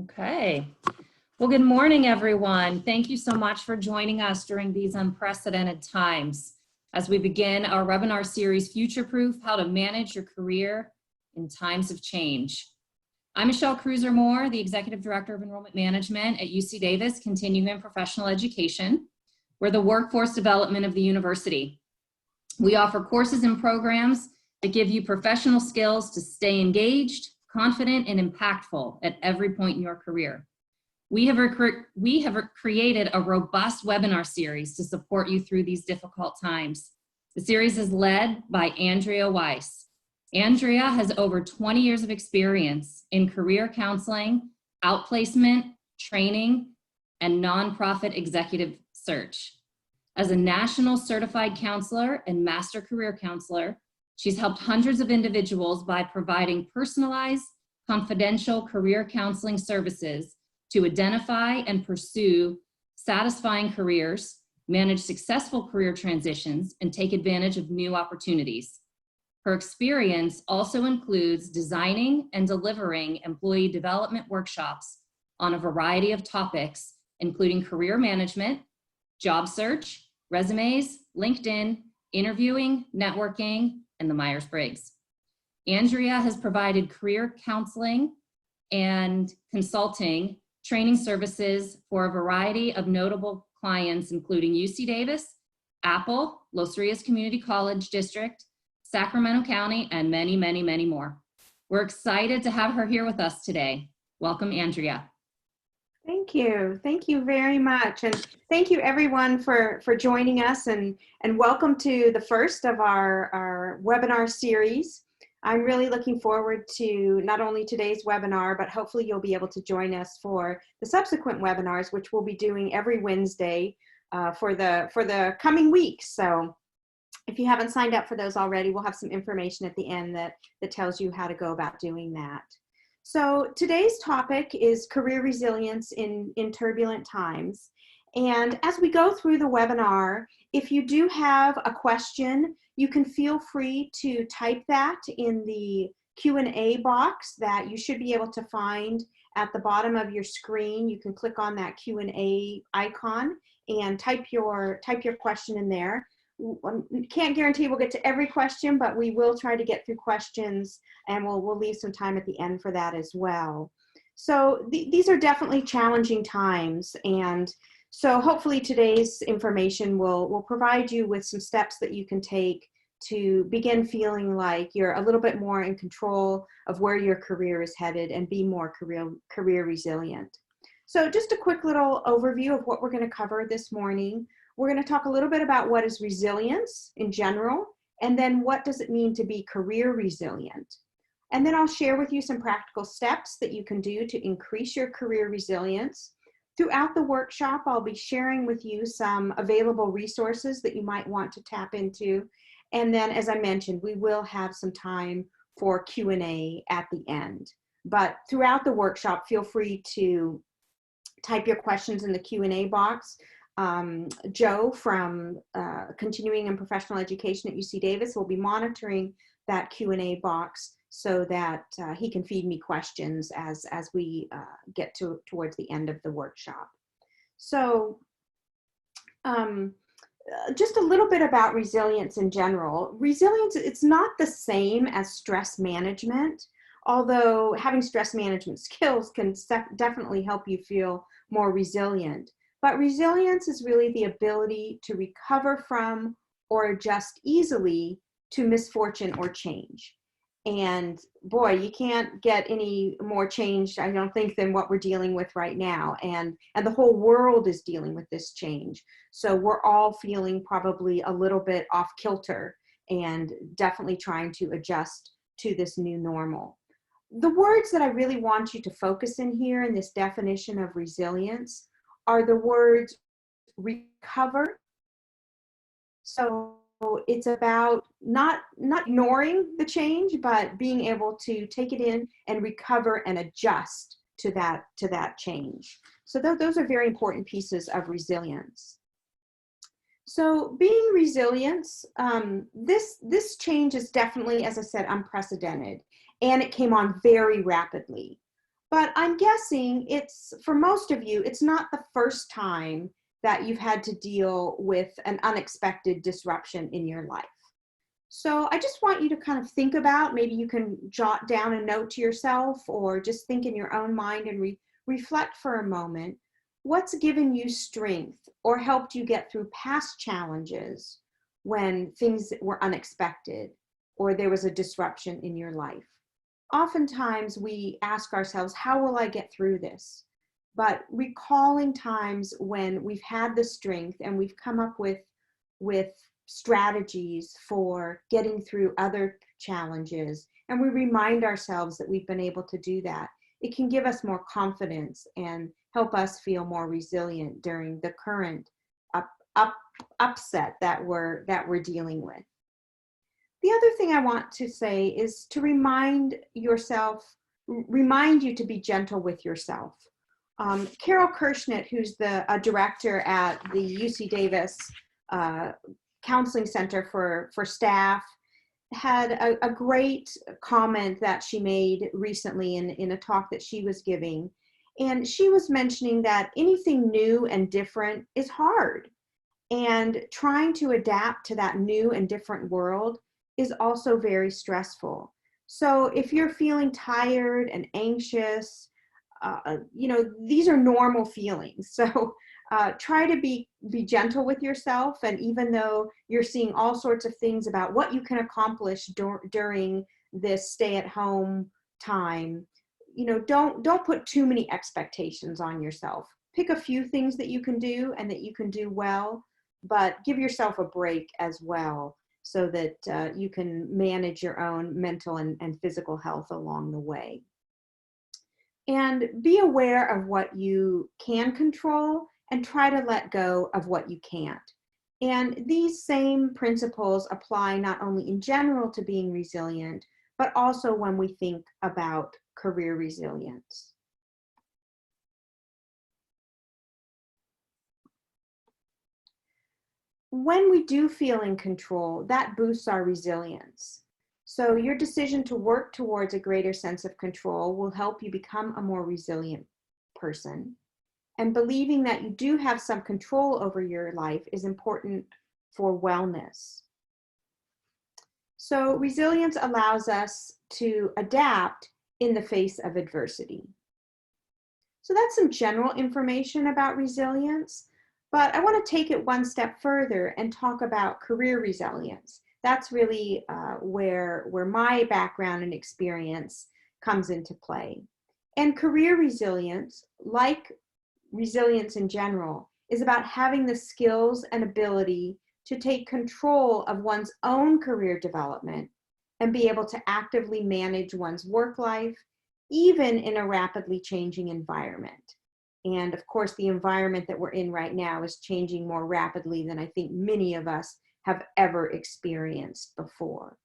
Okay. Well, good morning, everyone. Thank you so much for joining us during these unprecedented times as we begin our webinar series, Future Proof: How to Manage Your Career in Times of Change. I'm Michelle Cruiser-Moore, the Executive Director of Enrollment Management at UC Davis Continuing and Professional Education. We're the workforce development of the university. We offer courses and programs that give you professional skills to stay engaged, confident, and impactful at every point in your career. We have created a robust webinar series to support you through these difficult times. The series is led by Andrea Weiss. Andrea has over 20 years of experience in career counseling, outplacement, training, and nonprofit executive search. As a national certified counselor and master career counselor, she's helped hundreds of individuals by providing personalized, confidential career counseling services to identify and pursue satisfying careers, manage successful career transitions, and take advantage of new opportunities. Her experience also includes designing and delivering employee development workshops on a variety of topics, including career management, job search, resumes, LinkedIn, interviewing, networking, and the Myers-Briggs. Andrea has provided career counseling and consulting training services for a variety of notable clients, including UC Davis, Apple, Los Rios Community College District, Sacramento County, and many, many, many more. We're excited to have her here with us today. Welcome, Andrea. Thank you. Thank you very much. And thank you everyone for joining us, and welcome to the first of our webinar series. I'm really looking forward to not only today's webinar, but hopefully you'll be able to join us for the subsequent webinars, which we'll be doing every Wednesday for the coming weeks. So if you haven't signed up for those already, we'll have some information at the end that tells you how to go about doing that. So today's topic is career resilience in turbulent times. And as we go through the webinar, if you do have a question, you can feel free to type that in the Q&A box that you should be able to find at the bottom of your screen. You can click on that Q&A icon and type your question in there. Can't guarantee we'll get to every question, but we will try to get through questions, and we'll leave some time at the end for that as well. So these are definitely challenging times, and so hopefully today's information will provide you with some steps that you can take to begin feeling like you're a little bit more in control of where your career is headed and be more career resilient. So just a quick little overview of what we're going to cover this morning. We're going to talk a little bit about what is resilience in general, and then what does it mean to be career resilient. And then I'll share with you some practical steps that you can do to increase your career resilience. Throughout the workshop, I'll be sharing with you some available resources that you might want to tap into. And then, as I mentioned, we will have some time for Q&A at the end. But throughout the workshop, feel free to type your questions in the Q&A box. Joe from Continuing and Professional Education at UC Davis will be monitoring that Q&A box so that he can feed me questions as we get towards the end of the workshop. So just a little bit about resilience in general. Resilience, it's not the same as stress management, although having stress management skills can definitely help you feel more resilient. But resilience is really the ability to recover from or adjust easily to misfortune or change. And boy, you can't get any more change, I don't think, than what we're dealing with right now. And the whole world is dealing with this change. So we're all feeling probably a little bit off kilter and definitely trying to adjust to this new normal. The words that I really want you to focus in here in this definition of resilience are the words recover. So it's about not ignoring the change, but being able to take it in and recover and adjust to that change. So those are very important pieces of resilience. So being resilient, this change is definitely, as I said, unprecedented, and it came on very rapidly. But I'm guessing it's, for most of you, it's not the first time that you've had to deal with an unexpected disruption in your life. So I just want you to kind of think about, maybe you can jot down a note to yourself or just think in your own mind and reflect for a moment. What's given you strength or helped you get through past challenges when things were unexpected or there was a disruption in your life? Oftentimes we ask ourselves, how will I get through this? But recalling times when we've had the strength and we've come up with strategies for getting through other challenges, and we remind ourselves that we've been able to do that, it can give us more confidence and help us feel more resilient during the current upset that we're dealing with. The other thing I want to say is to remind you to be gentle with yourself. Carol Kirschnitt, who's a director at the UC Davis Counseling Center for Staff, had a great comment that she made recently in a talk that she was giving. And she was mentioning that anything new and different is hard. And trying to adapt to that new and different world is also very stressful. So if you're feeling tired and anxious, these are normal feelings. So try to be gentle with yourself. And even though you're seeing all sorts of things about what you can accomplish during this stay-at-home time, don't put too many expectations on yourself. Pick a few things that you can do and that you can do well, but give yourself a break as well so that you can manage your own mental and physical health along the way. And be aware of what you can control and try to let go of what you can't. And these same principles apply not only in general to being resilient, but also when we think about career resilience. When we do feel in control, that boosts our resilience. So your decision to work towards a greater sense of control will help you become a more resilient person. And believing that you do have some control over your life is important for wellness. So resilience allows us to adapt in the face of adversity. So that's some general information about resilience, but I want to take it one step further and talk about career resilience. That's really where my background and experience comes into play. And career resilience, like resilience in general, is about having the skills and ability to take control of one's own career development and be able to actively manage one's work life, even in a rapidly changing environment. And of course, the environment that we're in right now is changing more rapidly than I think many of us have ever experienced before.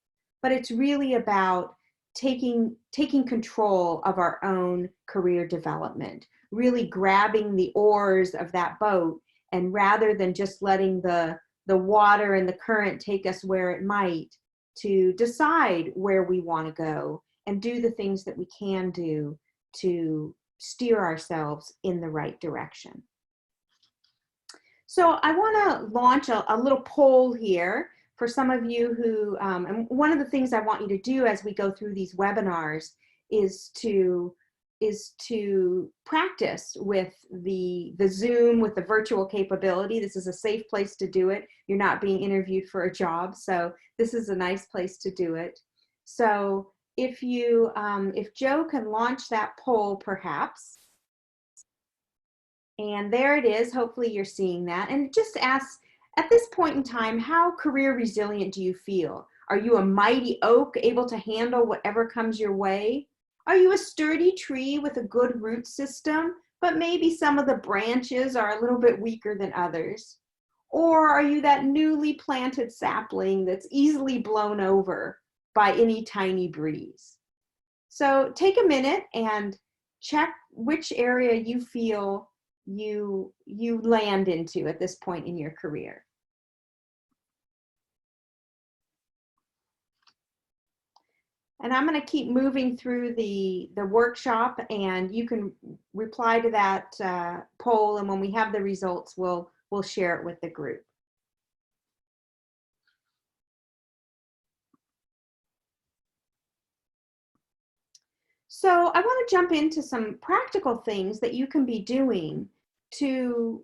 But it's really about taking control of our own career development, really grabbing the oars of that boat, and rather than just letting the water and the current take us where it might, to decide where we want to go and do the things that we can do to steer ourselves in the right direction. So I want to launch a little poll here for some of you who, and one of the things I want you to do as we go through these webinars is to practice with the Zoom, with the virtual capability. This is a safe place to do it. You're not being interviewed for a job, so this is a nice place to do it. So if Joe can launch that poll perhaps. And there it is. Hopefully you're seeing that. And just ask, at this point in time, how career resilient do you feel? Are you a mighty oak able to handle whatever comes your way? Are you a sturdy tree with a good root system, but maybe some of the branches are a little bit weaker than others? Or are you that newly planted sapling that's easily blown over by any tiny breeze? So take a minute and check which area you feel you land into at this point in your career. And I'm going to keep moving through the workshop, and you can reply to that poll, and when we have the results, we'll share it with the group. So I want to jump into some practical things that you can be doing to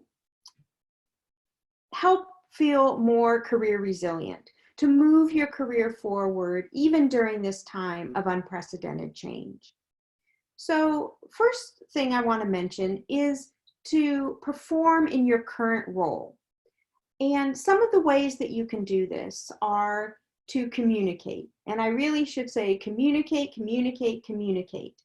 help feel more career resilient, to move your career forward even during this time of unprecedented change. So first thing I want to mention is to perform in your current role. And some of the ways that you can do this are to communicate. And I really should say communicate, communicate, communicate.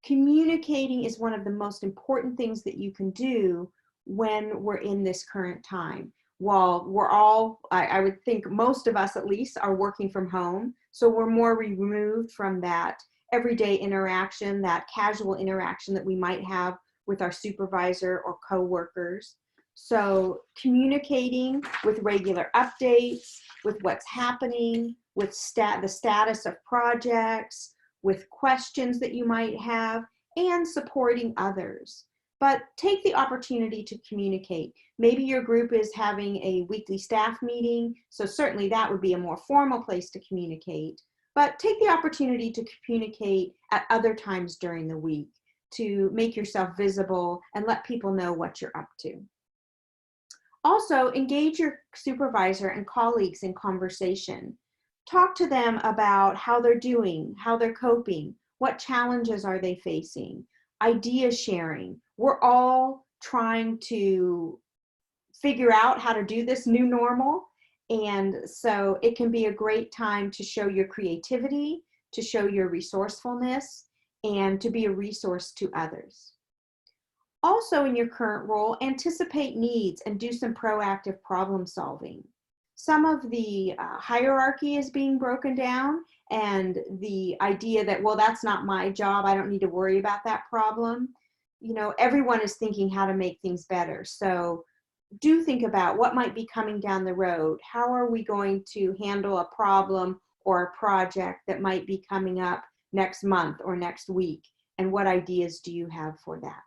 Communicating is one of the most important things that you can do when we're in this current time. While we're all, I would think most of us at least, are working from home, so we're more removed from that everyday interaction, that casual interaction that we might have with our supervisor or coworkers. So communicating with regular updates, with what's happening, with the status of projects, with questions that you might have, and supporting others. But take the opportunity to communicate. Maybe your group is having a weekly staff meeting, so certainly that would be a more formal place to communicate. But take the opportunity to communicate at other times during the week to make yourself visible and let people know what you're up to. Also, engage your supervisor and colleagues in conversation. Talk to them about how they're doing, how they're coping, what challenges are they facing, idea sharing. We're all trying to figure out how to do this new normal. And so it can be a great time to show your creativity, to show your resourcefulness, and to be a resource to others. Also, in your current role, anticipate needs and do some proactive problem solving. Some of the hierarchy is being broken down, and the idea that, well, that's not my job, I don't need to worry about that problem. You know, everyone is thinking how to make things better. So do think about what might be coming down the road. How are we going to handle a problem or a project that might be coming up next month or next week? And what ideas do you have for that?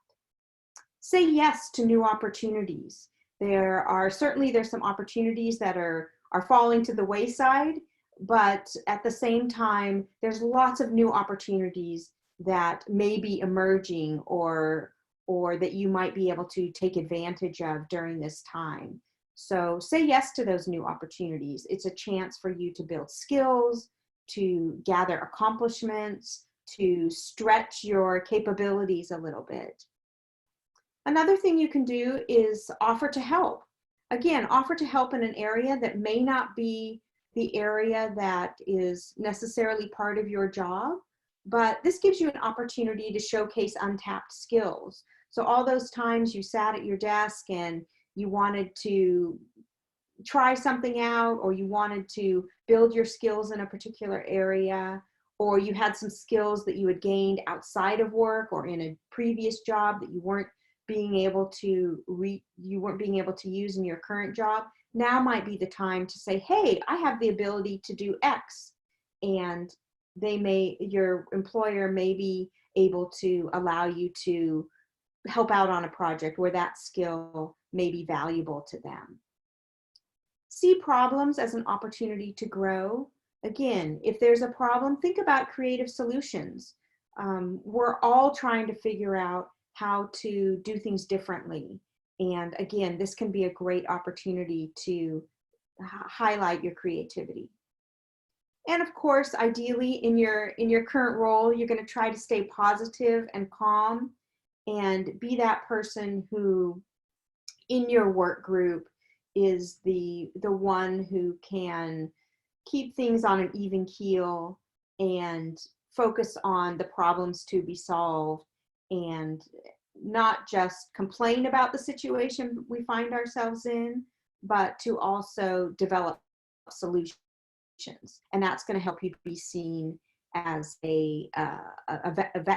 Say yes to new opportunities. There's some opportunities that are falling to the wayside, but at the same time, there's lots of new opportunities that may be emerging or that you might be able to take advantage of during this time. So say yes to those new opportunities. It's a chance for you to build skills, to gather accomplishments, to stretch your capabilities a little bit. Another thing you can do is offer to help. Again, offer to help in an area that may not be the area that is necessarily part of your job, but this gives you an opportunity to showcase untapped skills. So all those times you sat at your desk and you wanted to try something out, or you wanted to build your skills in a particular area, or you had some skills that you had gained outside of work or in a previous job that you weren't being able to use in your current job. Now might be the time to say, hey, I have the ability to do X, and your employer may be able to allow you to help out on a project where that skill may be valuable to them. See problems as an opportunity to grow. Again, if there's a problem, think about creative solutions. We're all trying to figure out how to do things differently. And again, this can be a great opportunity to highlight your creativity. And of course, ideally in your current role, you're going to try to stay positive and calm and be that person who in your work group is the one who can keep things on an even keel and focus on the problems to be solved, and not just complain about the situation we find ourselves in, but to also develop solutions. And that's going to help you be seen as an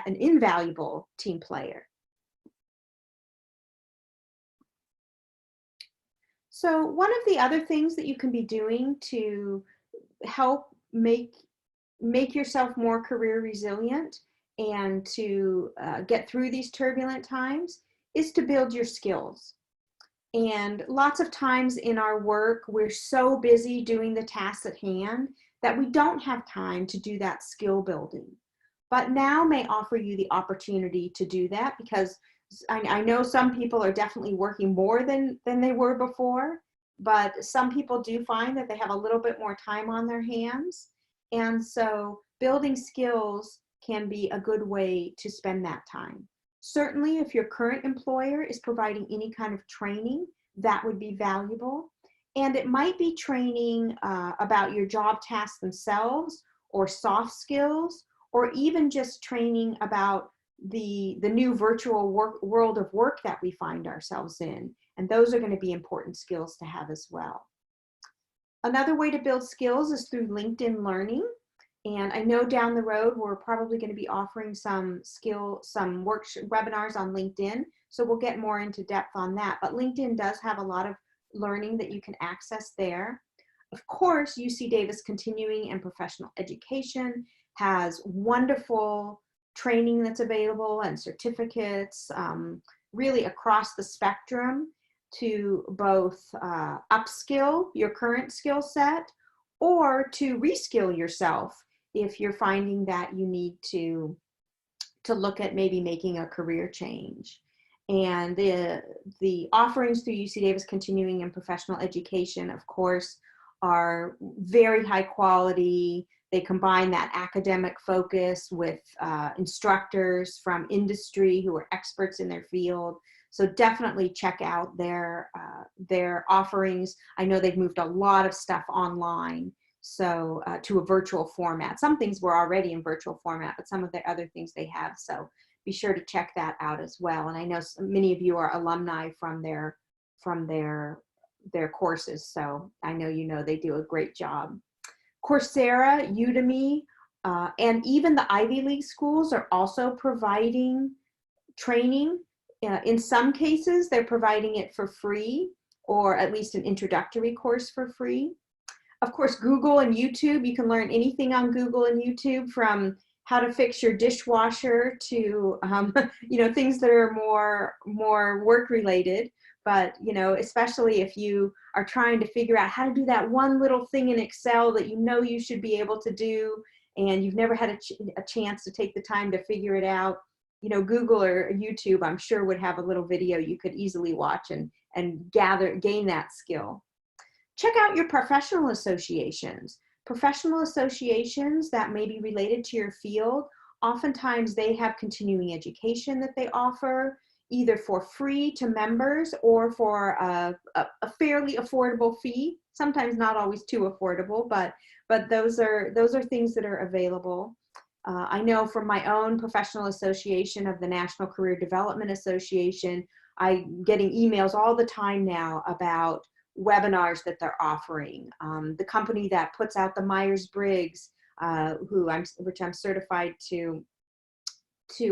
invaluable team player. So one of the other things that you can be doing to help make make yourself more career resilient and to get through these turbulent times is to build your skills. And lots of times in our work, we're so busy doing the tasks at hand that we don't have time to do that skill building. But now may offer you the opportunity to do that, because I know some people are definitely working more than they were before, but some people do find that they have a little bit more time on their hands. And so building skills can be a good way to spend that time. Certainly, if your current employer is providing any kind of training, that would be valuable. And it might be training about your job tasks themselves, or soft skills, or even just training about the new virtual world of work that we find ourselves in. And those are going to be important skills to have as well. Another way to build skills is through LinkedIn Learning. And I know down the road, we're probably going to be offering some webinars on LinkedIn. So we'll get more into depth on that. But LinkedIn does have a lot of learning that you can access there. Of course, UC Davis Continuing and Professional Education has wonderful training that's available and certificates really across the spectrum to both upskill your current skill set or to reskill yourself if you're finding that you need to look at maybe making a career change. And the offerings through UC Davis Continuing and Professional Education, of course, are very high quality. They combine that academic focus with instructors from industry who are experts in their field. So definitely check out their offerings. I know they've moved a lot of stuff online, so to a virtual format. Some things were already in virtual format, but some of the other things they have. So be sure to check that out as well. And I know many of you are alumni from their courses, so I know they do a great job. Coursera, Udemy, and even the Ivy League schools are also providing training. In some cases, they're providing it for free, or at least an introductory course for free. Of course, Google and YouTube, you can learn anything on Google and YouTube, from how to fix your dishwasher to things that are more work related. But especially if you are trying to figure out how to do that one little thing in Excel that you should be able to do, and you've never had a chance to take the time to figure it out, Google or YouTube, I'm sure, would have a little video you could easily watch and gain that skill. Check out your professional associations. Professional associations that may be related to your field, oftentimes they have continuing education that they offer, either for free to members or for a fairly affordable fee. Sometimes not always too affordable, but those are things that are available. I know from my own professional association of the National Career Development Association, I'm getting emails all the time now about webinars that they're offering. The company that puts out the Myers-Briggs, which I'm certified to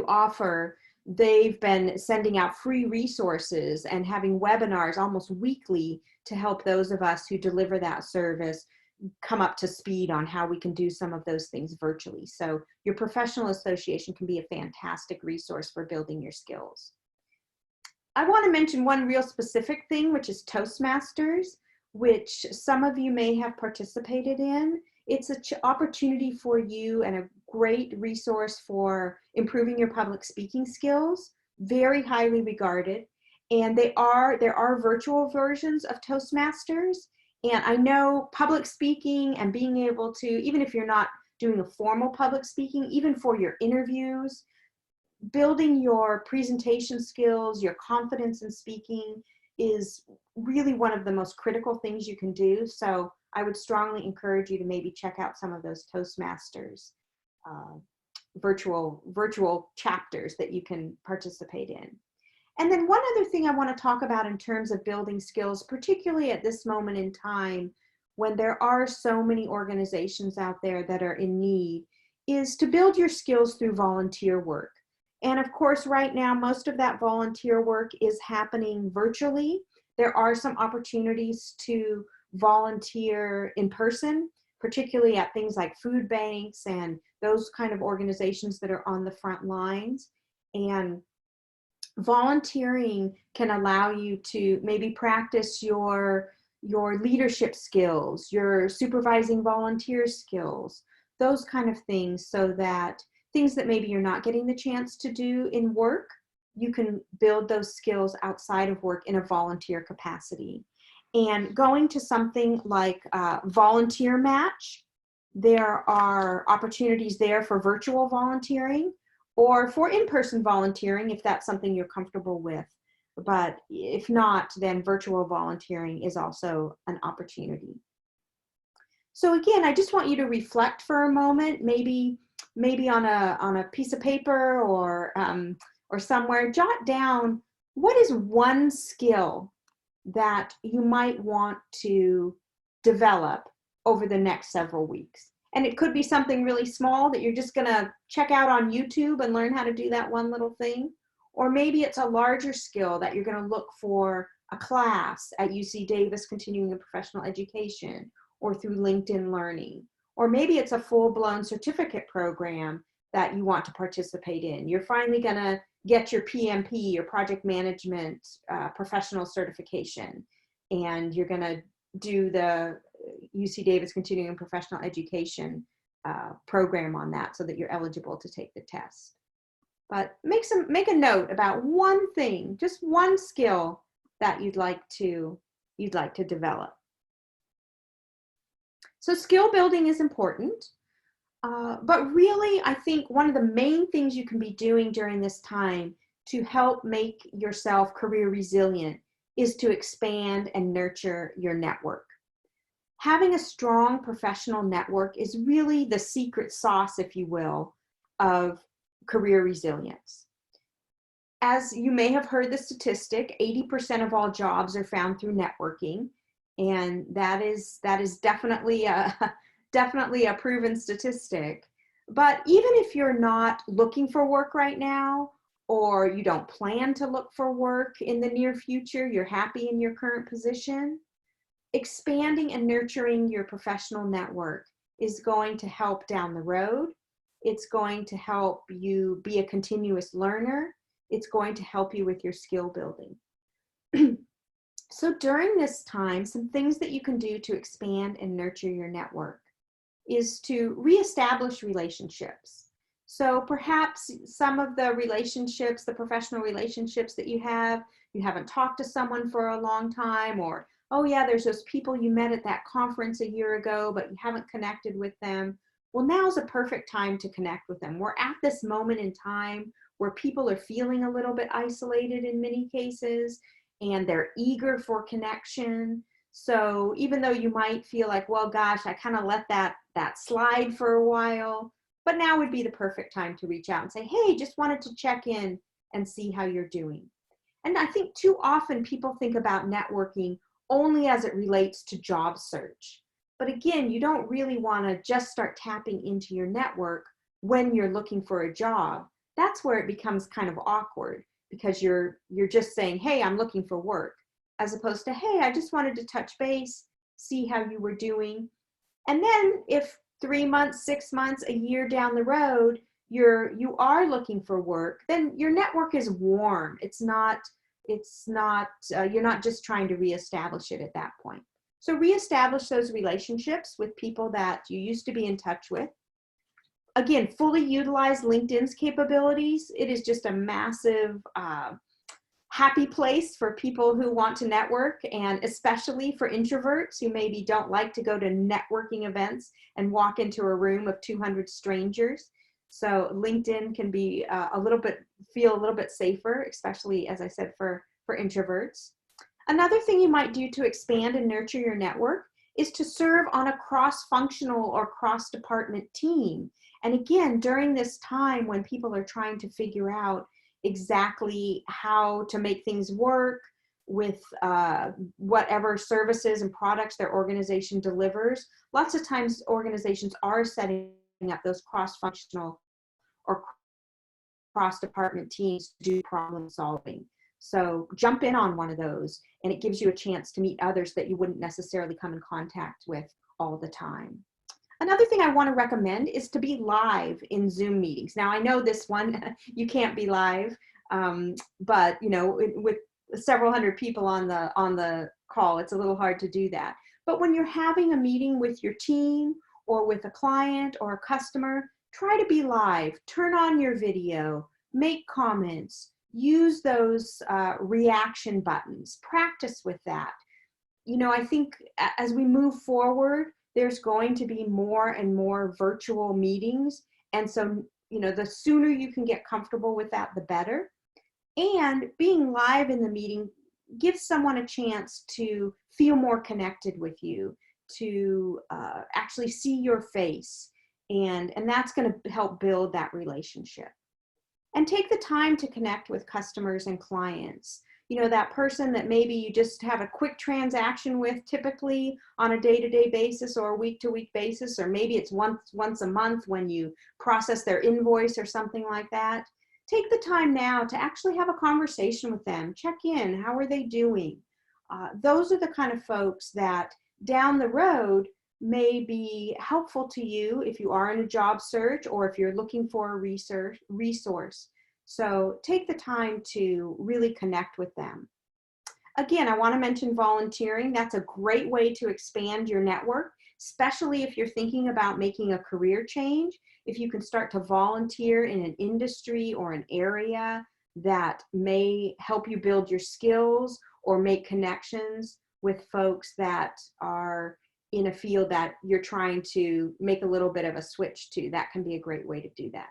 offer, they've been sending out free resources and having webinars almost weekly to help those of us who deliver that service come up to speed on how we can do some of those things virtually. So your professional association can be a fantastic resource for building your skills. I want to mention one real specific thing, which is Toastmasters, which some of you may have participated in. It's an opportunity for you and a great resource for improving your public speaking skills, very highly regarded. And there are virtual versions of Toastmasters. And I know public speaking and being able to, even if you're not doing a formal public speaking, even for your interviews, building your presentation skills, your confidence in speaking is really one of the most critical things you can do. So I would strongly encourage you to maybe check out some of those Toastmasters virtual chapters that you can participate in. And then one other thing I want to talk about in terms of building skills, particularly at this moment in time when there are so many organizations out there that are in need, is to build your skills through volunteer work. And of course, right now, most of that volunteer work is happening virtually. There are some opportunities to volunteer in person, particularly at things like food banks and those kind of organizations that are on the front lines. And volunteering can allow you to maybe practice your leadership skills, your supervising volunteer skills, those kind of things, so that things that maybe you're not getting the chance to do in work, you can build those skills outside of work in a volunteer capacity. And going to something like Volunteer Match, there are opportunities there for virtual volunteering or for in-person volunteering if that's something you're comfortable with. But if not, then virtual volunteering is also an opportunity. So again, I just want you to reflect for a moment, maybe on a piece of paper or somewhere, jot down what is one skill that you might want to develop over the next several weeks. And it could be something really small that you're just gonna check out on YouTube and learn how to do that one little thing. Or maybe it's a larger skill that you're gonna look for a class at UC Davis Continuing and Professional Education or through LinkedIn Learning. Or maybe it's a full-blown certificate program that you want to participate in. You're finally gonna get your PMP, your project management professional certification, and you're gonna do the UC Davis Continuing and Professional Education program on that so that you're eligible to take the test. But make a note about one thing, just one skill that you'd like to develop. So skill building is important, but really I think one of the main things you can be doing during this time to help make yourself career resilient is to expand and nurture your network. Having a strong professional network is really the secret sauce, if you will, of career resilience. As you may have heard the statistic, 80% of all jobs are found through networking, and that is definitely a proven statistic. But even if you're not looking for work right now, or you don't plan to look for work in the near future, you're happy in your current position, expanding and nurturing your professional network is going to help down the road. It's going to help you be a continuous learner. It's going to help you with your skill building. So during this time, some things that you can do to expand and nurture your network is to reestablish relationships. So perhaps some of the relationships, the professional relationships that you haven't talked to someone for a long time, or, oh yeah, there's those people you met at that conference a year ago, but you haven't connected with them. Well, now's a perfect time to connect with them. We're at this moment in time where people are feeling a little bit isolated in many cases, and they're eager for connection. So even though you might feel like, well, gosh, I kind of let that slide for a while, but now would be the perfect time to reach out and say, hey, just wanted to check in and see how you're doing. And I think too often people think about networking only as it relates to job search. But again, you don't really want to just start tapping into your network when you're looking for a job. That's where it becomes kind of awkward, because you're just saying, hey, I'm looking for work, as opposed to, hey, I just wanted to touch base, see how you were doing. And then if 3 months, 6 months, a year down the road, you are looking for work, then your network is warm. You're not just trying to reestablish it at that point. So reestablish those relationships with people that you used to be in touch with. Again, fully utilize LinkedIn's capabilities. It is just a massive, happy place for people who want to network, and especially for introverts who maybe don't like to go to networking events and walk into a room of 200 strangers. So LinkedIn can be feel a little bit safer, especially, as I said, for introverts. Another thing you might do to expand and nurture your network is to serve on a cross-functional or cross-department team. And again, during this time when people are trying to figure out exactly how to make things work with whatever services and products their organization delivers, lots of times organizations are setting up those cross-functional or cross-department teams to do problem solving. So jump in on one of those, and it gives you a chance to meet others that you wouldn't necessarily come in contact with all the time. Another thing I want to recommend is to be live in Zoom meetings. Now, I know this one, you can't be live, but you know, with several hundred people on the call, it's a little hard to do that. But when you're having a meeting with your team or with a client or a customer, try to be live, turn on your video, make comments, use those reaction buttons, practice with that. You know, I think as we move forward, there's going to be more and more virtual meetings. And so, you know, the sooner you can get comfortable with that, the better. And being live in the meeting gives someone a chance to feel more connected with you, to actually see your face. And that's going to help build that relationship. And take the time to connect with customers and clients. You know, that person that maybe you just have a quick transaction with typically on a day-to-day basis or a week-to-week basis, or maybe it's once a month when you process their invoice or something like that. Take the time now to actually have a conversation with them. Check in. How are they doing? Those are the kind of folks that down the road may be helpful to you if you are in a job search or if you're looking for a resource. So take the time to really connect with them. Again, I want to mention volunteering. That's a great way to expand your network, especially if you're thinking about making a career change. If you can start to volunteer in an industry or an area that may help you build your skills or make connections with folks that are in a field that you're trying to make a little bit of a switch to, that can be a great way to do that.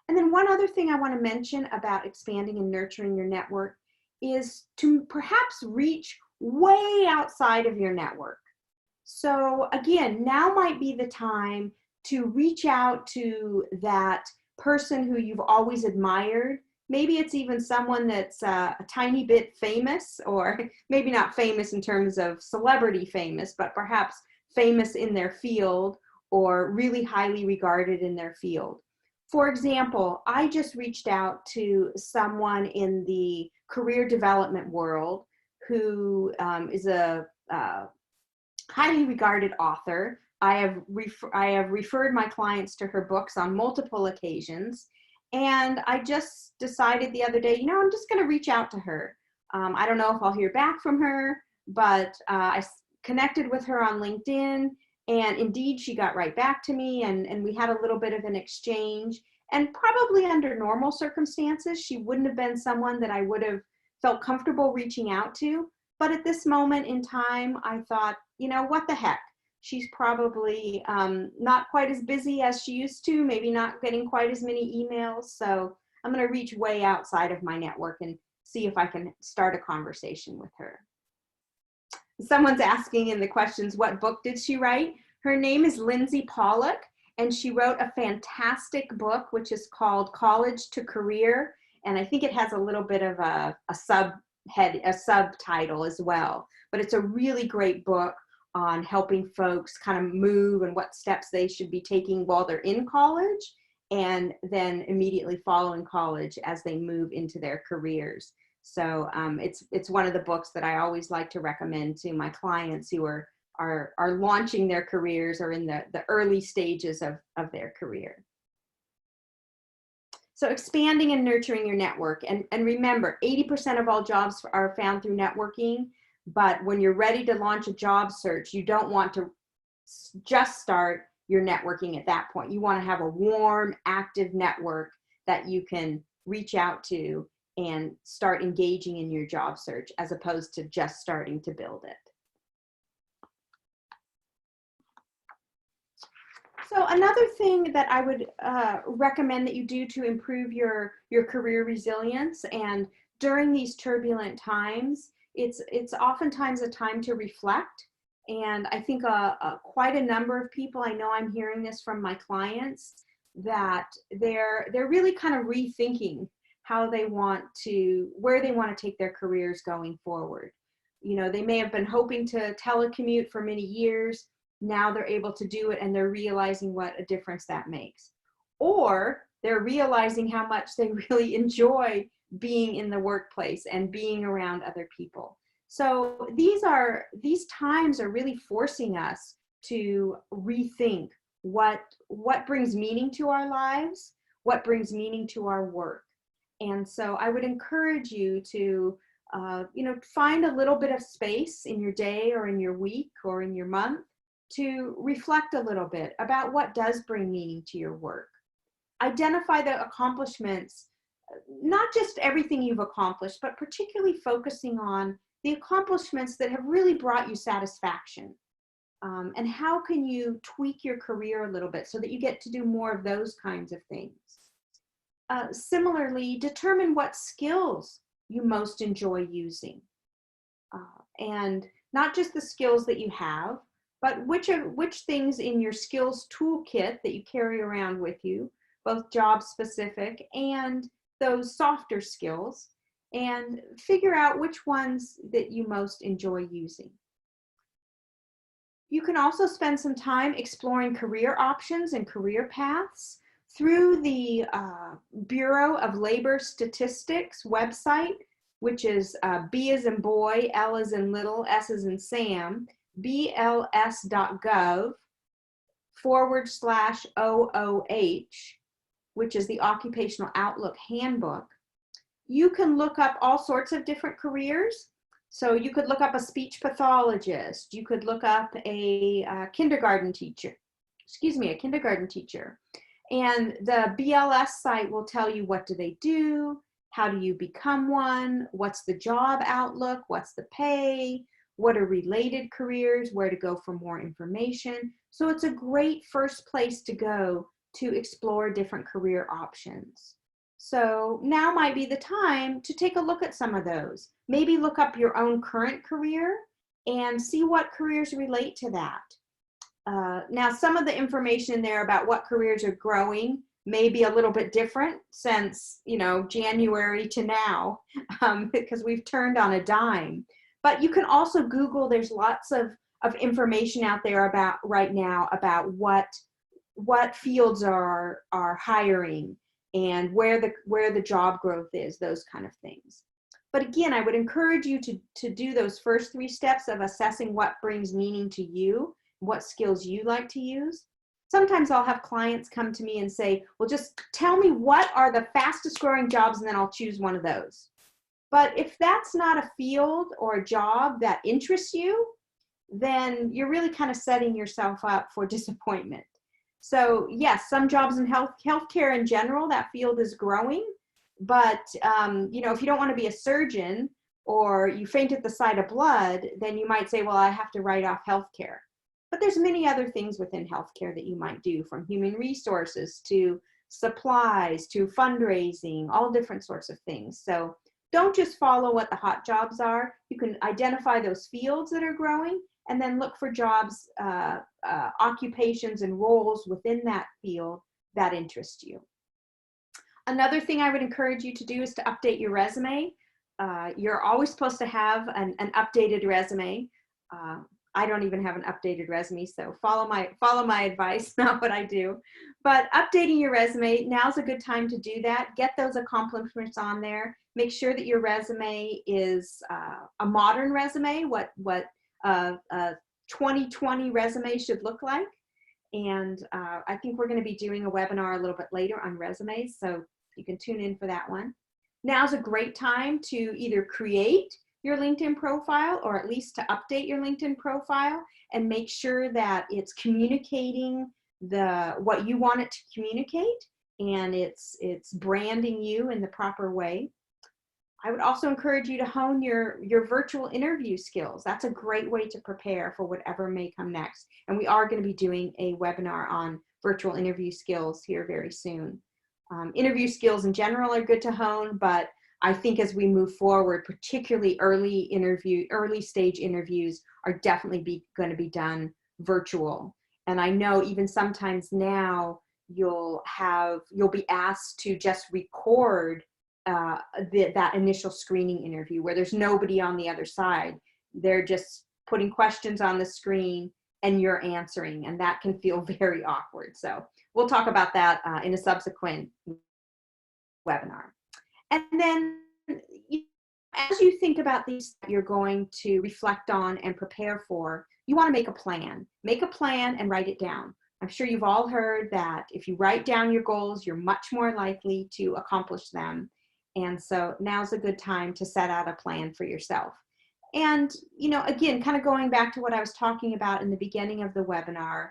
And then one other thing I want to mention about expanding and nurturing your network is to perhaps reach way outside of your network. So again, now might be the time to reach out to that person who you've always admired. Maybe it's even someone that's a tiny bit famous, or maybe not famous in terms of celebrity famous, but perhaps famous in their field or really highly regarded in their field. For example, I just reached out to someone in the career development world who is a highly regarded author. I have referred my clients to her books on multiple occasions. And I just decided the other day, you know, I'm just going to reach out to her. I don't know if I'll hear back from her, but I connected with her on LinkedIn, and indeed she got right back to me, and we had a little bit of an exchange. And probably under normal circumstances, she wouldn't have been someone that I would have felt comfortable reaching out to. But at this moment in time, I thought, you know, what the heck? She's probably not quite as busy as she used to, maybe not getting quite as many emails. So I'm going to reach way outside of my network and see if I can start a conversation with her. Someone's asking in the questions, what book did she write? Her name is Lindsay Pollock, and she wrote a fantastic book, which is called College to Career. And I think it has a little bit of a subtitle as well. But it's a really great book on helping folks kind of move and what steps they should be taking while they're in college, and then immediately following college as they move into their careers. So it's one of the books that I always like to recommend to my clients who are launching their careers or in the early stages of their career. So expanding and nurturing your network. And remember, 80% of all jobs are found through networking. But when you're ready to launch a job search, you don't want to just start your networking at that point. You want to have a warm, active network that you can reach out to and start engaging in your job search, as opposed to just starting to build it. So another thing that I would recommend that you do to improve your career resilience, and during these turbulent times, it's oftentimes a time to reflect. And I think quite a number of people, I know I'm hearing this from my clients, that they're really kind of rethinking how they want to, where they want to take their careers going forward. You know, they may have been hoping to telecommute for many years. Now they're able to do it, and they're realizing what a difference that makes. Or they're realizing how much they really enjoy being in the workplace and being around other people. So these times are really forcing us to rethink what brings meaning to our lives, what brings meaning to our work. And so I would encourage you to, find a little bit of space in your day or in your week or in your month to reflect a little bit about what does bring meaning to your work. Identify the accomplishments, not just everything you've accomplished, but particularly focusing on the accomplishments that have really brought you satisfaction. And how can you tweak your career a little bit so that you get to do more of those kinds of things? Similarly, determine what skills you most enjoy using. And not just the skills that you have, but which things in your skills toolkit that you carry around with you, both job specific and those softer skills, and figure out which ones that you most enjoy using. You can also spend some time exploring career options and career paths through the Bureau of Labor Statistics website, which is B as in boy, L as in little, S as in Sam, bls.gov/OOH, which is the Occupational Outlook Handbook. You can look up all sorts of different careers. So you could look up a speech pathologist. You could look up a kindergarten teacher. And the BLS site will tell you what do they do, how do you become one, what's the job outlook, what's the pay, what are related careers, where to go for more information. So it's a great first place to go to explore different career options. So now might be the time to take a look at some of those. Maybe look up your own current career and see what careers relate to that. Now, some of the information there about what careers are growing may be a little bit different since, January to now, because we've turned on a dime. But you can also Google, there's lots of information out there about right now about what fields are hiring and where the job growth is, those kind of things. But again, I would encourage you to do those first 3 steps of assessing what brings meaning to you, what skills you like to use. Sometimes I'll have clients come to me and say, well, just tell me what are the fastest growing jobs and then I'll choose one of those. But if that's not a field or a job that interests you, then you're really kind of setting yourself up for disappointment. So yes, some jobs in healthcare in general, that field is growing. But if you don't want to be a surgeon or you faint at the sight of blood, then you might say, well, I have to write off healthcare. But there's many other things within healthcare that you might do, from human resources to supplies to fundraising, all different sorts of things. So don't just follow what the hot jobs are. You can identify those fields that are growing and then look for jobs, occupations and roles within that field that interest you. Another thing I would encourage you to do is to update your resume. You're always supposed to have an updated resume. I don't even have an updated resume, so follow my advice, not what I do. But updating your resume, now's a good time to do that. Get those accomplishments on there. Make sure that your resume is a modern resume, what a 2020 resume should look like. And I think we're going to be doing a webinar a little bit later on resumes, so you can tune in for that one. Now's a great time to either create your LinkedIn profile or at least to update your LinkedIn profile and make sure that it's communicating what you want it to communicate and it's branding you in the proper way. I would also encourage you to hone your virtual interview skills. That's a great way to prepare for whatever may come next. And we are going to be doing a webinar on virtual interview skills here very soon. Interview skills in general are good to hone, but I think as we move forward, particularly early stage interviews are definitely going to be done virtual. And I know even sometimes now you'll be asked to just record that initial screening interview where there's nobody on the other side. They're just putting questions on the screen and you're answering, and that can feel very awkward. So we'll talk about that in a subsequent webinar. And then as you think about these that you're going to reflect on and prepare for, you want to make a plan. Make a plan and write it down. I'm sure you've all heard that if you write down your goals, you're much more likely to accomplish them. And so now's a good time to set out a plan for yourself. And, you know, again, kind of going back to what I was talking about in the beginning of the webinar,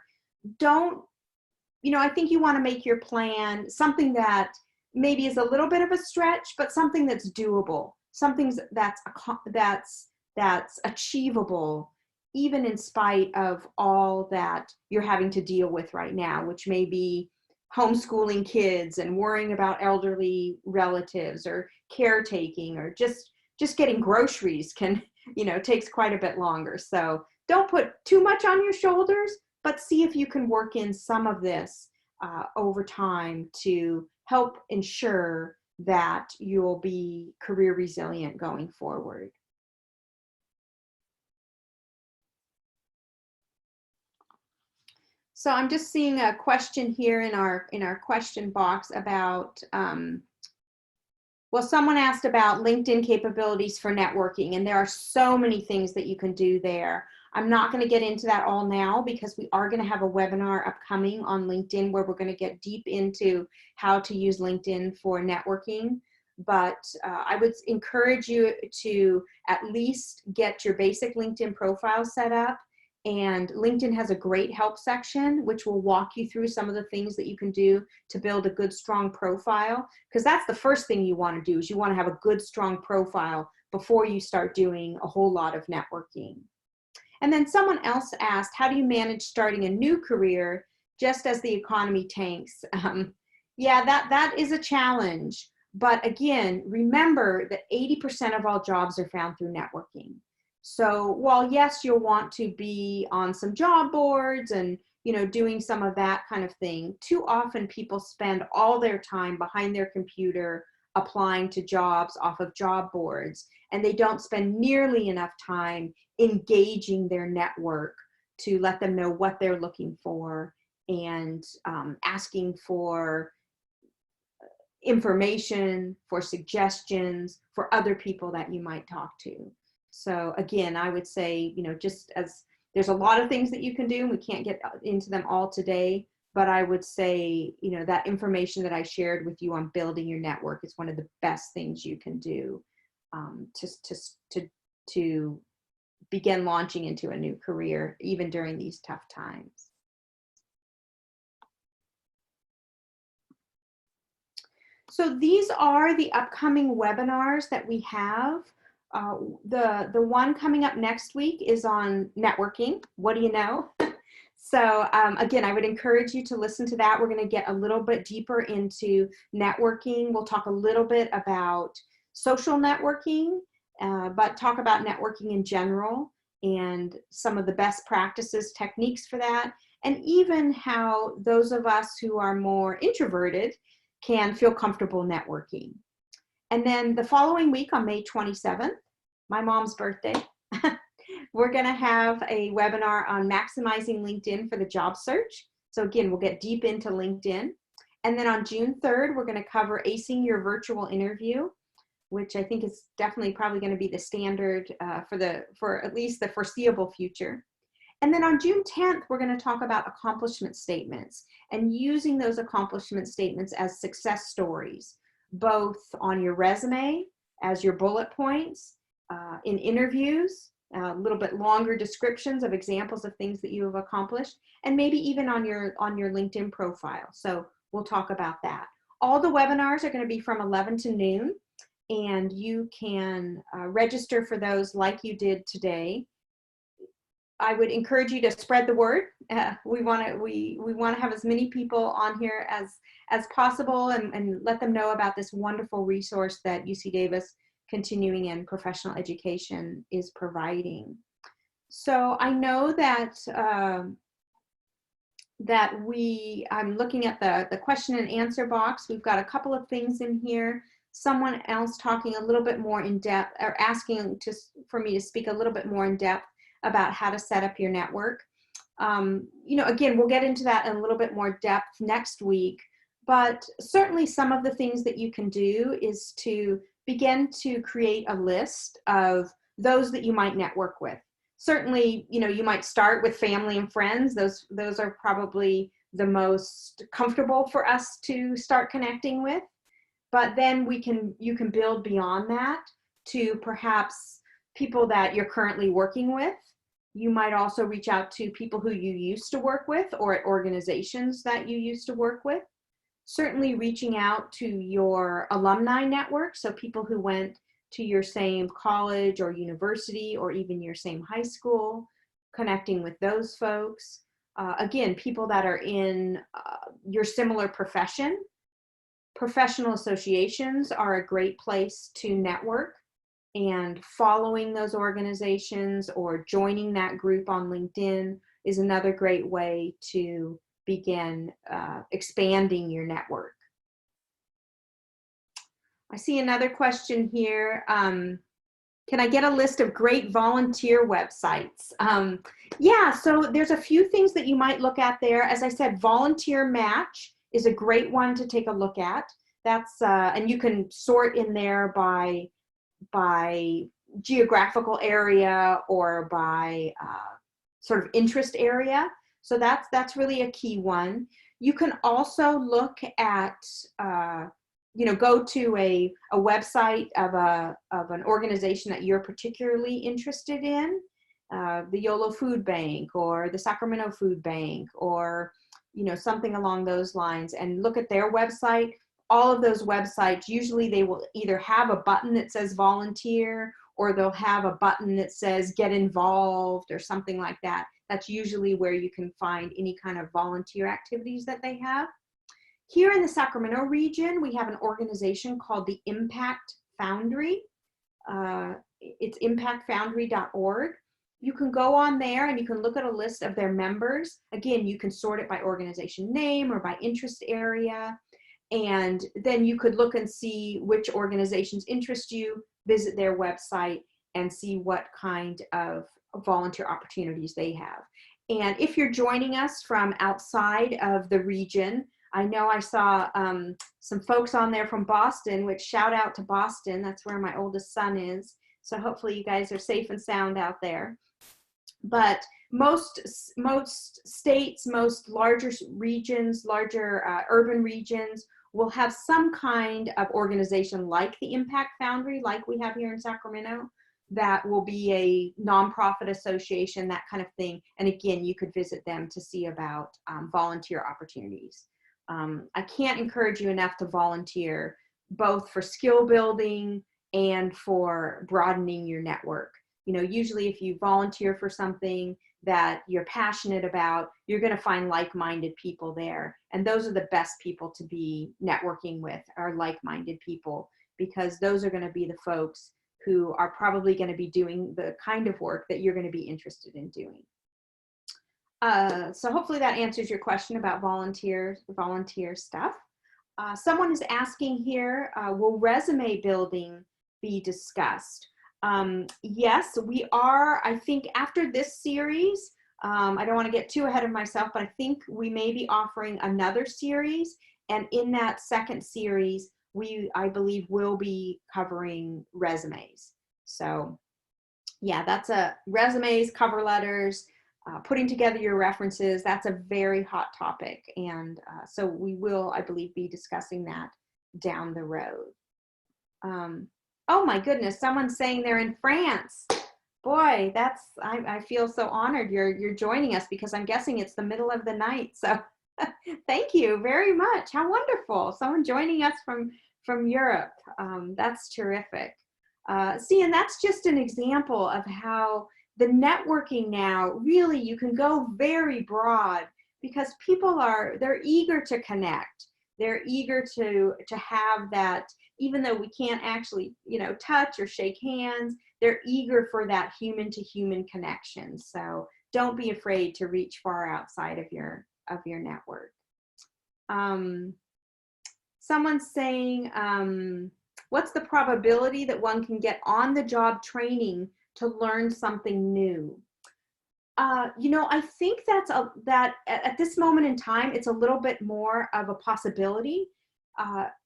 I think you want to make your plan something that maybe is a little bit of a stretch, but something that's doable, something that's achievable, even in spite of all that you're having to deal with right now, which may be homeschooling kids and worrying about elderly relatives or caretaking, or just getting groceries can, takes quite a bit longer. So don't put too much on your shoulders, but see if you can work in some of this over time to help ensure that you'll be career resilient going forward. So I'm just seeing a question here in our question box about, someone asked about LinkedIn capabilities for networking, and there are so many things that you can do there. I'm not going to get into that all now because we are going to have a webinar upcoming on LinkedIn where we're going to get deep into how to use LinkedIn for networking. But I would encourage you to at least get your basic LinkedIn profile set up. And LinkedIn has a great help section, which will walk you through some of the things that you can do to build a good, strong profile. Because that's the first thing you want to do, is you want to have a good, strong profile before you start doing a whole lot of networking. And then someone else asked, how do you manage starting a new career just as the economy tanks? Yeah, that is a challenge. But again, remember that 80% of all jobs are found through networking. So while yes, you'll want to be on some job boards and, doing some of that kind of thing, too often people spend all their time behind their computer applying to jobs off of job boards, and they don't spend nearly enough time engaging their network to let them know what they're looking for and asking for information, for suggestions, for other people that you might talk to. So again, I would say, just as there's a lot of things that you can do, and we can't get into them all today, but I would say, that information that I shared with you on building your network is one of the best things you can do to begin launching into a new career, even during these tough times. So these are the upcoming webinars that we have. The one coming up next week is on networking. What do you know? So again, I would encourage you to listen to that. We're going to get a little bit deeper into networking. We'll talk a little bit about social networking, but talk about networking in general and some of the best practices, techniques for that, and even how those of us who are more introverted can feel comfortable networking. And then the following week on May 27th, my mom's birthday, we're going to have a webinar on maximizing LinkedIn for the job search. So again, we'll get deep into LinkedIn. And then on June 3rd, we're going to cover acing your virtual interview, which I think is definitely probably going to be the standard for at least the foreseeable future. And then on June 10th, we're going to talk about accomplishment statements and using those accomplishment statements as success stories, both on your resume as your bullet points, in interviews, a little bit longer descriptions of examples of things that you have accomplished, and maybe even on your LinkedIn profile. So we'll talk about that. All the webinars are going to be from 11 to noon, and you can register for those like you did today. I would encourage you to spread the word. We want to have as many people on here as possible, and let them know about this wonderful resource that UC Davis Continuing and Professional Education is providing. So I know that I'm looking at the question and answer box. We've got a couple of things in here. Someone else talking a little bit more in depth, or asking for me to speak a little bit more in depth about how to set up your network. Again, we'll get into that in a little bit more depth next week, but certainly some of the things that you can do is to begin to create a list of those that you might network with. Certainly, you might start with family and friends. Those are probably the most comfortable for us to start connecting with. But then you can build beyond that to perhaps people that you're currently working with. You might also reach out to people who you used to work with or at organizations that you used to work with. Certainly reaching out to your alumni network, so people who went to your same college or university or even your same high school, connecting with those folks. Again, people that are in your similar profession. Professional associations are a great place to network, and following those organizations or joining that group on LinkedIn is another great way to begin expanding your network. I see another question here. Can I get a list of great volunteer websites? Yeah, so there's a few things that you might look at there. As I said, Volunteer Match is a great one to take a look at. That's and you can sort in there by geographical area or by sort of interest area. So that's really a key one. You can also look at go to a website of an organization that you're particularly interested in, the YOLO Food Bank or the Sacramento Food Bank, or something along those lines, and look at their website. All of those websites, usually they will either have a button that says volunteer, or they'll have a button that says get involved or something like that. That's usually where you can find any kind of volunteer activities that they have. Here in the Sacramento region, we have an organization called the Impact Foundry. It's impactfoundry.org. You can go on there and you can look at a list of their members. Again, you can sort it by organization name or by interest area. And then you could look and see which organizations interest you, visit their website, and see what kind of volunteer opportunities they have. And if you're joining us from outside of the region, I know I saw some folks on there from Boston, which shout out to Boston. That's where my oldest son is. So hopefully you guys are safe and sound out there. But most states, most larger regions, larger urban regions will have some kind of organization like the Impact Foundry, like we have here in Sacramento, that will be a nonprofit association, that kind of thing. And again, you could visit them to see about volunteer opportunities. I can't encourage you enough to volunteer, both for skill building and for broadening your network. Usually if you volunteer for something that you're passionate about, you're going to find like-minded people there. And those are the best people to be networking with, are like-minded people, because those are going to be the folks who are probably going to be doing the kind of work that you're going to be interested in doing. So hopefully that answers your question about volunteer stuff. Someone is asking here, will resume building be discussed? Yes, we are. I think after this series, I don't want to get too ahead of myself, but I think we may be offering another series. And in that second series, I believe will be covering resumes. So yeah, that's resumes, cover letters, putting together your references. That's a very hot topic. And so we will, I believe, be discussing that down the road. Oh my goodness, someone's saying they're in France. Boy, I feel so honored you're joining us, because I'm guessing it's the middle of the night. So thank you very much. How wonderful. Someone joining us from Europe. That's terrific. See, and that's just an example of how the networking now, really, you can go very broad, because people they're eager to connect. They're eager to have that, even though we can't actually, touch or shake hands, they're eager for that human to human connection. So don't be afraid to reach far outside of your network. Someone's saying, what's the probability that one can get on the job training to learn something new? I think that at this moment in time, it's a little bit more of a possibility,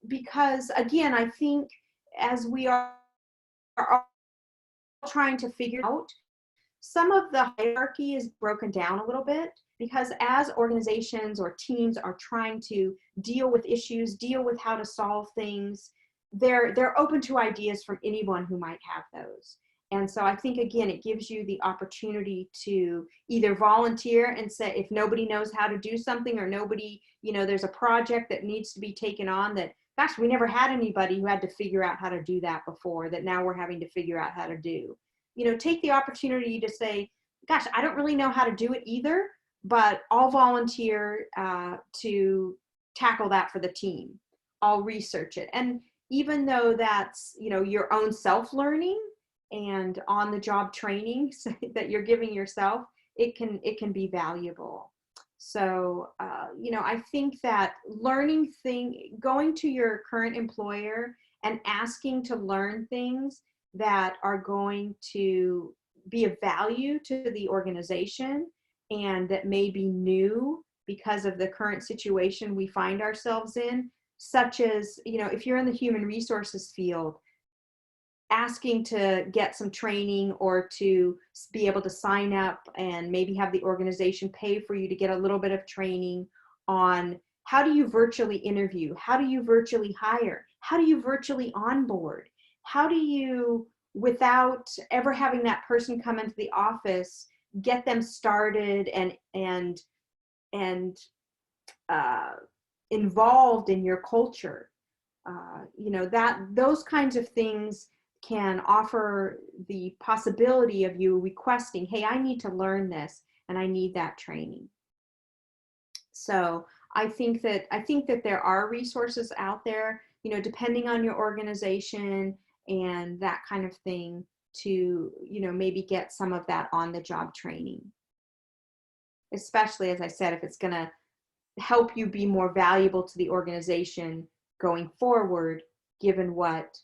because again, I think as we are all trying to figure out, some of the hierarchy is broken down a little bit, because as organizations or teams are trying to deal with issues, deal with how to solve things, they're open to ideas from anyone who might have those. And so I think, again, it gives you the opportunity to either volunteer and say, if nobody knows how to do something, or nobody, there's a project that needs to be taken on that, gosh, we never had anybody who had to figure out how to do that before, that now we're having to figure out how to do. Take the opportunity to say, gosh, I don't really know how to do it either, but I'll volunteer to tackle that for the team. I'll research it. And even though that's, your own self-learning and on-the-job training that you're giving yourself, it can be valuable. So, I think that going to your current employer and asking to learn things that are going to be of value to the organization and that may be new because of the current situation we find ourselves in, such as, if you're in the human resources field, asking to get some training or to be able to sign up and maybe have the organization pay for you to get a little bit of training on how do you virtually interview? How do you virtually hire? How do you virtually onboard? How do you, without ever having that person come into the office, get them started and involved in your culture? Those kinds of things can offer the possibility of you requesting, hey, I need to learn this and I need that training. So I think that there are resources out there, depending on your organization and that kind of thing, to, maybe get some of that on the job training. Especially, as I said, if it's going to help you be more valuable to the organization going forward, given what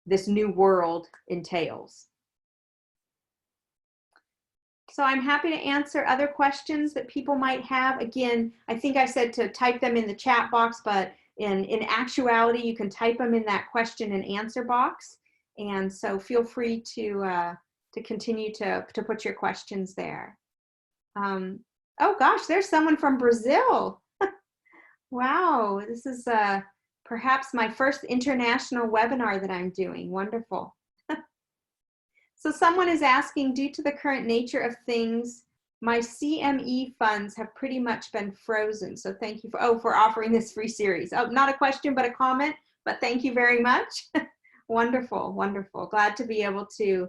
this new world entails. So I'm happy to answer other questions that people might have. Again, I think I said to type them in the chat box, but in actuality, you can type them in that question and answer box. And so feel free to continue to put your questions there. Oh gosh, there's someone from Brazil. Wow, this is perhaps my first international webinar that I'm doing. Wonderful. So someone is asking, due to the current nature of things, my CME funds have pretty much been frozen. So thank you for offering this free series. Oh, not a question, but a comment, but thank you very much. Wonderful, wonderful. Glad to be able to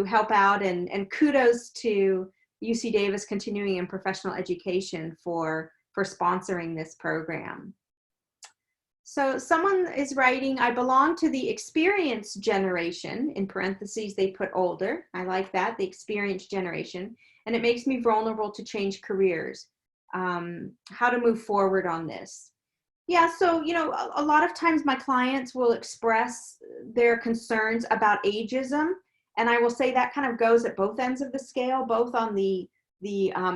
help out, and kudos to UC Davis Continuing and Professional Education for sponsoring this program. So someone is writing, I belong to the experienced generation, in parentheses they put older. I like that, the experienced generation, and it makes me vulnerable to change careers. How to move forward on this? Yeah, so, a lot of times my clients will express their concerns about ageism, and I will say that kind of goes at both ends of the scale, both on the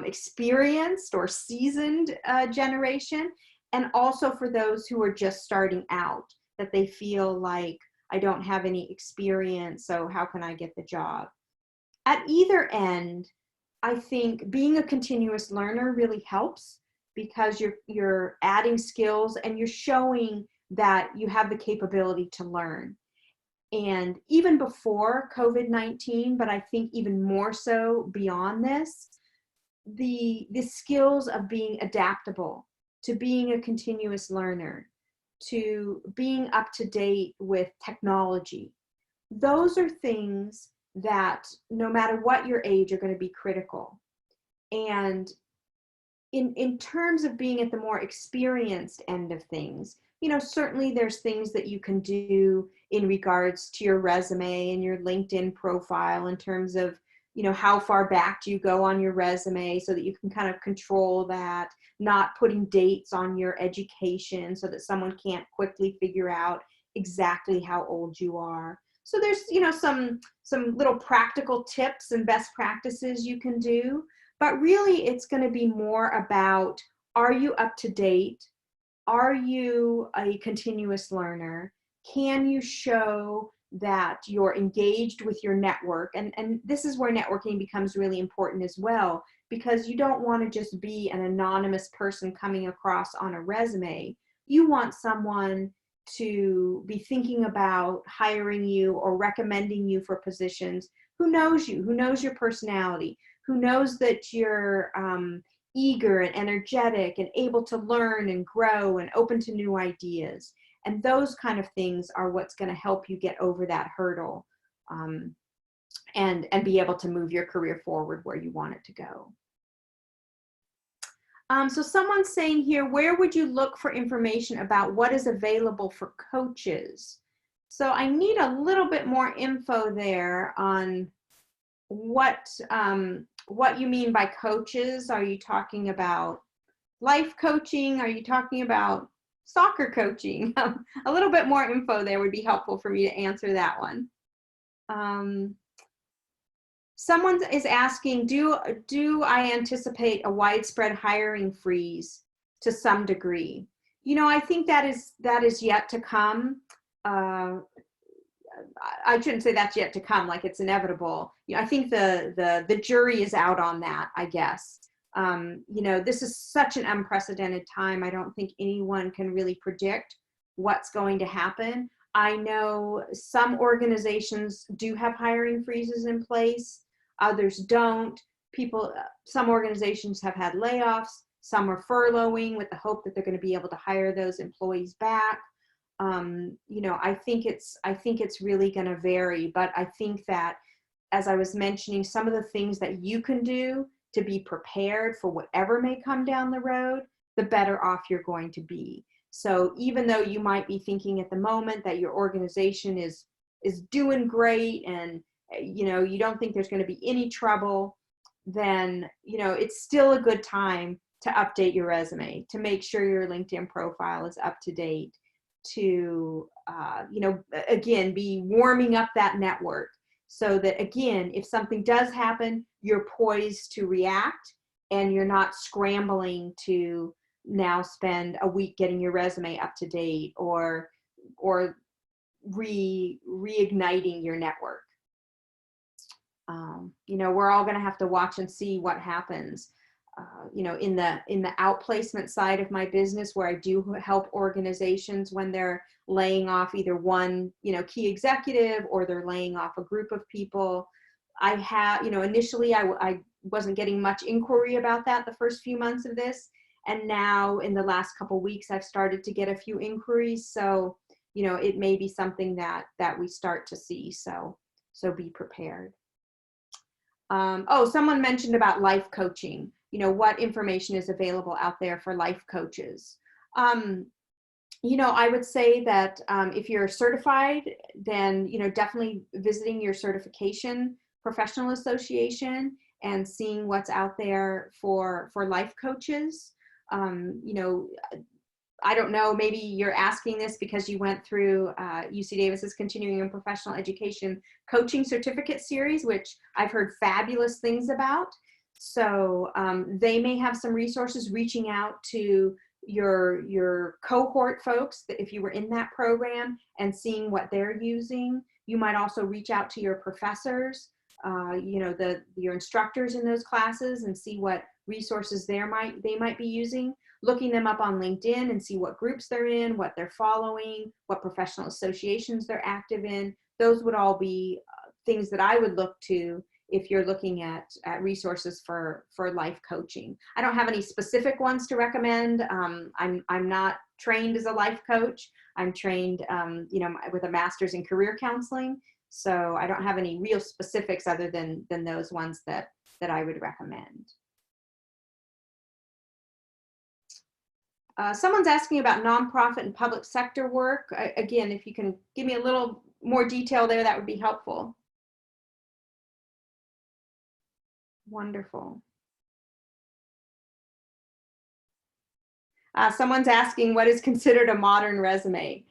experienced or seasoned generation, and also for those who are just starting out, that they feel like, I don't have any experience, so how can I get the job? At either end, I think being a continuous learner really helps, because you're adding skills and you're showing that you have the capability to learn. And even before COVID-19, but I think even more so beyond this, the skills of being adaptable, to being a continuous learner, to being up to date with technology. Those are things that, no matter what your age, are going to be critical. And in terms of being at the more experienced end of things, certainly there's things that you can do in regards to your resume and your LinkedIn profile, in terms of, how far back do you go on your resume, so that you can kind of control that, not putting dates on your education so that someone can't quickly figure out exactly how old you are. So there's, some little practical tips and best practices you can do, but really it's going to be more about, are you up to date? Are you a continuous learner? Can you show that you're engaged with your network. And this is where networking becomes really important as well, because you don't want to just be an anonymous person coming across on a resume. You want someone to be thinking about hiring you or recommending you for positions who knows you, who knows your personality, who knows that you're eager and energetic and able to learn and grow and open to new ideas. And those kind of things are what's going to help you get over that hurdle and be able to move your career forward where you want it to go. So someone's saying here, where would you look for information about what is available for coaches? So I need a little bit more info there on what you mean by coaches. Are you talking about life coaching? Are you talking about soccer coaching? A little bit more info there would be helpful for me to answer that one. Someone is asking, do I anticipate a widespread hiring freeze to some degree? You know, I think that is yet to come. I shouldn't say that's yet to come, like it's inevitable. You know, I think the jury is out on that, I guess. You know, this is such an unprecedented time. I don't think anyone can really predict what's going to happen. I know some organizations do have hiring freezes in place, others don't. Some organizations have had layoffs, some are furloughing with the hope that they're going to be able to hire those employees back. You know, I think it's really going to vary, but I think that, as I was mentioning, some of the things that you can do to be prepared for whatever may come down the road, the better off you're going to be. So even though you might be thinking at the moment that your organization is doing great and you know you don't think there's going to be any trouble, then you know it's still a good time to update your resume, to make sure your LinkedIn profile is up to date, to you know, again, be warming up that network so that, again, if something does happen, you're poised to react and you're not scrambling to now spend a week getting your resume up to date or reigniting your network. You know, we're all going to have to watch and see what happens. You know, in the outplacement side of my business, where I do help organizations when they're laying off either one, you know, key executive, or they're laying off a group of people. I have, you know, initially I wasn't getting much inquiry about that the first few months of this. And now in the last couple of weeks, I've started to get a few inquiries. So, you know, it may be something that we start to see. So be prepared. Oh, someone mentioned about life coaching. You know, what information is available out there for life coaches? You know, I would say that if you're certified, then, you know, definitely visiting your certification professional association and seeing what's out there for life coaches. You know, I don't know, maybe you're asking this because you went through UC Davis's Continuing and Professional Education Coaching Certificate Series, which I've heard fabulous things about. So they may have some resources reaching out to your cohort folks, that if you were in that program, and seeing what they're using. You might also reach out to your professors, you know, your instructors in those classes, and see what resources they might be using. Looking them up on LinkedIn and see what groups they're in, what they're following, what professional associations they're active in. Those would all be things that I would look to if you're looking at resources for life coaching. I don't have any specific ones to recommend. I'm not trained as a life coach. I'm trained, you know, with a master's in career counseling. So I don't have any real specifics other than those ones that I would recommend. Someone's asking about nonprofit and public sector work. Again, if you can give me a little more detail there, that would be helpful. Wonderful. Someone's asking what is considered a modern resume.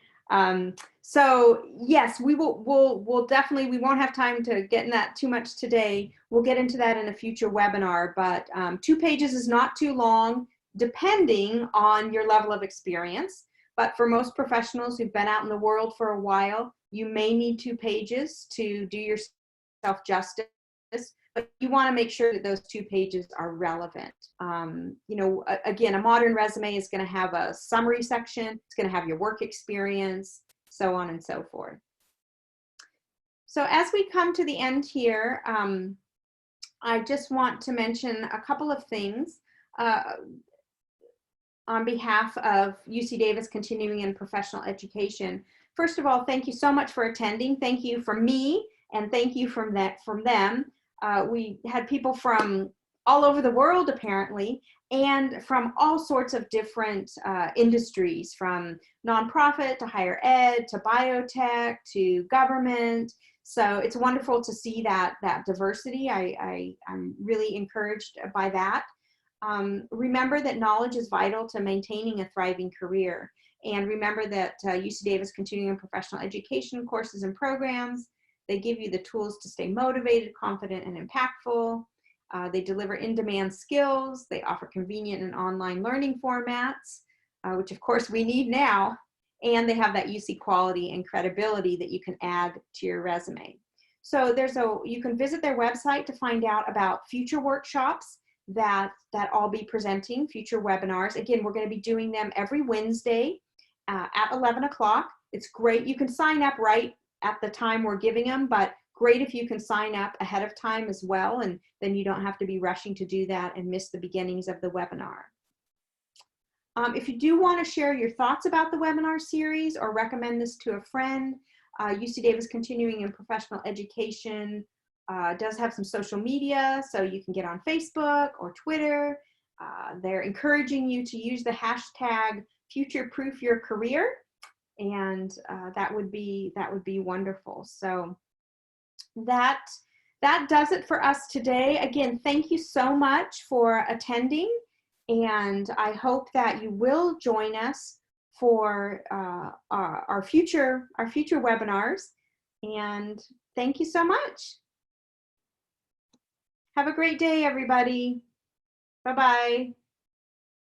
So yes, we'll definitely, we won't have time to get in that too much today. We'll get into that in a future webinar, but 2 pages is not too long, depending on your level of experience. but for most professionals who've been out in the world for a while, you may need 2 pages to do yourself justice, but you want to make sure that those 2 pages are relevant. You know, again, a modern resume is going to have a summary section, it's going to have your work experience, so on and so forth. So as we come to the end here, I just want to mention a couple of things on behalf of UC Davis Continuing and Professional Education. First of all, thank you so much for attending. Thank you from me, and thank you from them. We had people from all over the world, apparently, and from all sorts of different industries, from nonprofit to higher ed to biotech to government. So it's wonderful to see that diversity. I'm really encouraged by that. Remember that knowledge is vital to maintaining a thriving career. And remember that UC Davis Continuing and Professional Education courses and programs, they give you the tools to stay motivated, confident, and impactful. They deliver in-demand skills. They offer convenient and online learning formats, which of course we need now. And they have that UC quality and credibility that you can add to your resume. So you can visit their website to find out about future workshops that I'll be presenting, future webinars. Again, we're going to be doing them every Wednesday at 11 o'clock. It's great. You can sign up right at the time we're giving them, but great if you can sign up ahead of time as well, and then you don't have to be rushing to do that and miss the beginnings of the webinar. If you do want to share your thoughts about the webinar series or recommend this to a friend, UC Davis Continuing and Professional Education does have some social media, so you can get on Facebook or Twitter. They're encouraging you to use the hashtag #FutureProofYourCareer, and that would be wonderful. So that does it for us today. Again, thank you so much for attending, and I hope that you will join us for our future webinars. And thank you so much. Have a great day, everybody. Bye-bye.